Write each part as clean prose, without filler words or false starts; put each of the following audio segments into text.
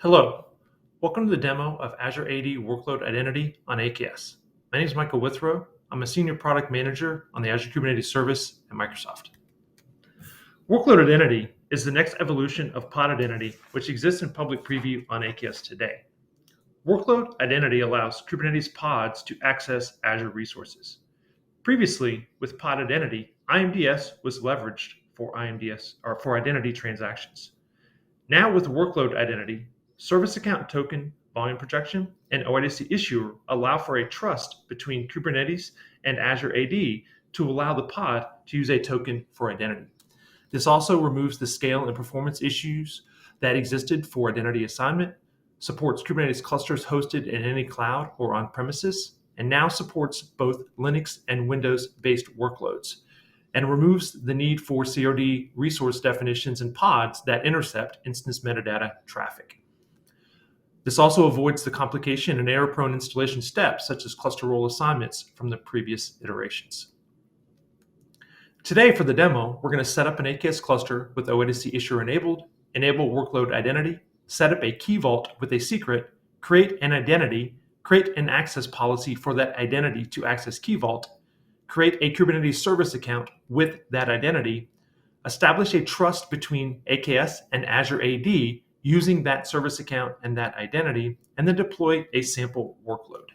Hello, welcome to the demo of Azure AD Workload Identity on AKS. My name is Michael Withrow. I'm a Senior Product Manager on the Azure Kubernetes Service at Microsoft. Workload Identity is the next evolution of Pod Identity, which exists in public preview on AKS today. Workload Identity allows Kubernetes pods to access Azure resources. Previously, with Pod Identity, IMDS was leveraged for identity transactions. Now with Workload Identity, Service Account Token, Volume Projection, and OIDC Issuer allow for a trust between Kubernetes and Azure AD to allow the pod to use a token for identity. This also removes the scale and performance issues that existed for identity assignment, supports Kubernetes clusters hosted in any cloud or on-premises, and now supports both Linux and Windows-based workloads, and removes the need for COD resource definitions and pods that intercept instance metadata traffic. This also avoids the complication and error-prone installation steps, such as cluster role assignments from the previous iterations. Today, for the demo, we're going to set up an AKS cluster with OIDC Issuer enabled, enable Workload Identity, set up a key vault with a secret, create an identity, create an access policy for that identity to access key vault, create a Kubernetes service account with that identity, establish a trust between AKS and Azure AD using that service account and that identity, and then deploy a sample workload.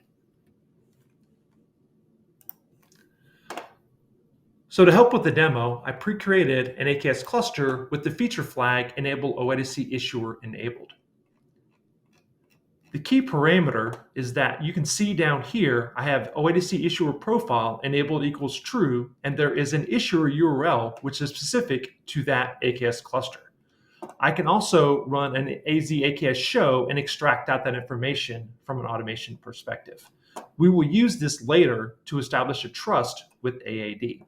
So to help with the demo, I pre-created an AKS cluster with the feature flag enable OIDC Issuer enabled. The key parameter is that you can see down here, I have OIDC Issuer profile enabled equals true, and there is an issuer URL which is specific to that AKS cluster. I can also run an AZ AKS show and extract out that information from an automation perspective. We will use this later to establish a trust with AAD.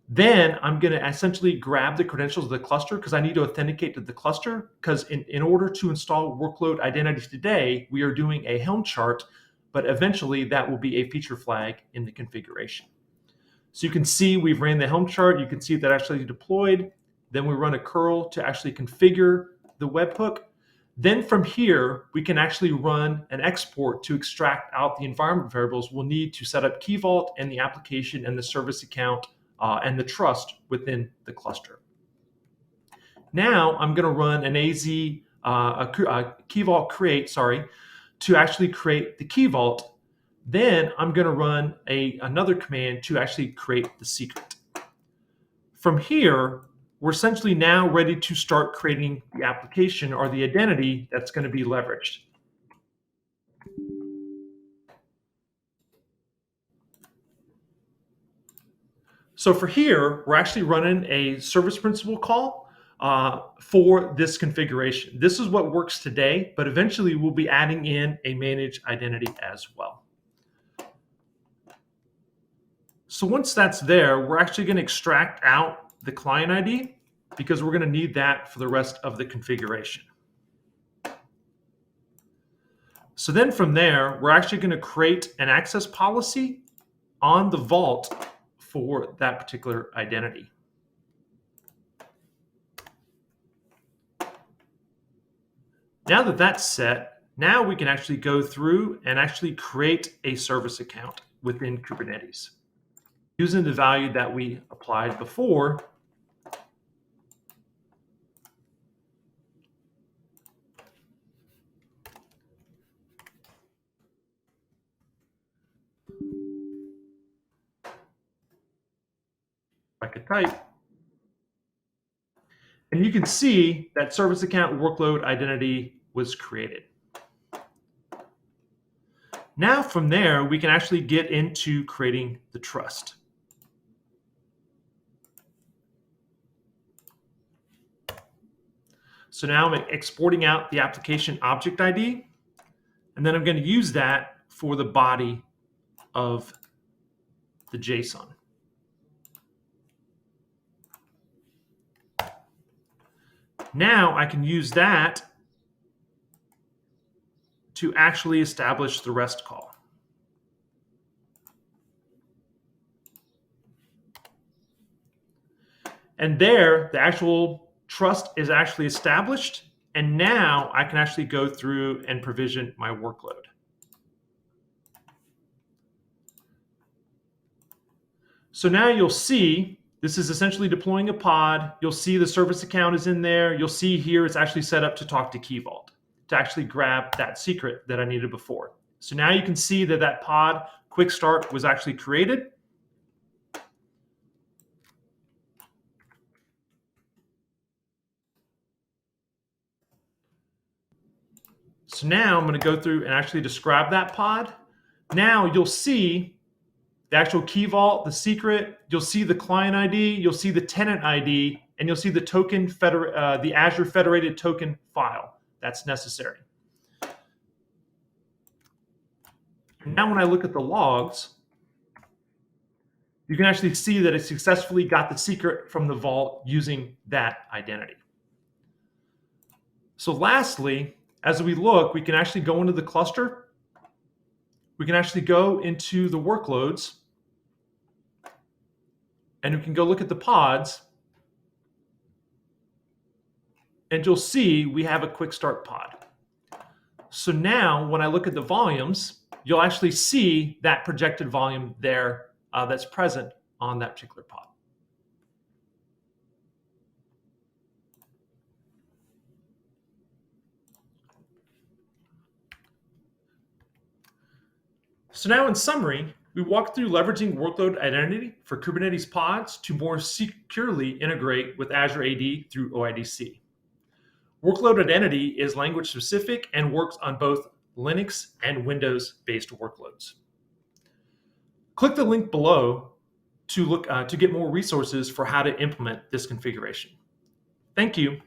Then I'm going to essentially grab the credentials of the cluster because I need to authenticate to the cluster, because in order to install Workload Identity today, we are doing a Helm chart, but eventually that will be a feature flag in the configuration. So you can see we've ran the Helm chart. You can see that actually deployed. Then we run a curl to actually configure the webhook. Then from here, we can actually run an export to extract out the environment variables we'll need to set up Key Vault and the application and the service account and the trust within the cluster. Now I'm going to run an AZ Key Vault create, to actually create the Key Vault. Then I'm going to run another command to actually create the secret. From here, we're essentially now ready to start creating the application or the identity that's going to be leveraged. So for here, we're actually running a service principal call for this configuration. This is what works today, but eventually we'll be adding in a managed identity as well. So once that's there, we're actually going to extract out the client ID because we're going to need that for the rest of the configuration. So then from there, we're actually going to create an access policy on the vault for that particular identity. Now that that's set, now we can actually go through and actually create a service account within Kubernetes. Using the value that we applied before, I could type, and you can see that service account workload identity was created. Now from there, we can actually get into creating the trust. So now I'm exporting out the application object ID, and then I'm going to use that for the body of the JSON. Now I can use that to actually establish the REST call. And there, the actual trust is actually established, And now I can actually go through and provision my workload. So now you'll see, this is essentially deploying a pod. You'll see the service account is in there. You'll see here it's actually set up to talk to Key Vault to actually grab that secret that I needed before. So now you can see that that pod quick start was actually created. So now I'm going to go through and actually describe that pod. Now you'll see the actual key vault, the secret, you'll see the client ID, you'll see the tenant ID, and you'll see the token, the Azure federated token file that's necessary. Now when I look at the logs, you can actually see that it successfully got the secret from the vault using that identity. So lastly, as we look, we can actually go into the cluster. We can actually go into the workloads, and we can go look at the pods, and you'll see we have a quick start pod. So now when I look at the volumes, you'll actually see that projected volume there that's present on that particular pod. So now in summary, we walked through leveraging workload identity for Kubernetes pods to more securely integrate with Azure AD through OIDC. Workload identity is language specific and works on both Linux and Windows-based workloads. Click the link below to get more resources for how to implement this configuration. Thank you.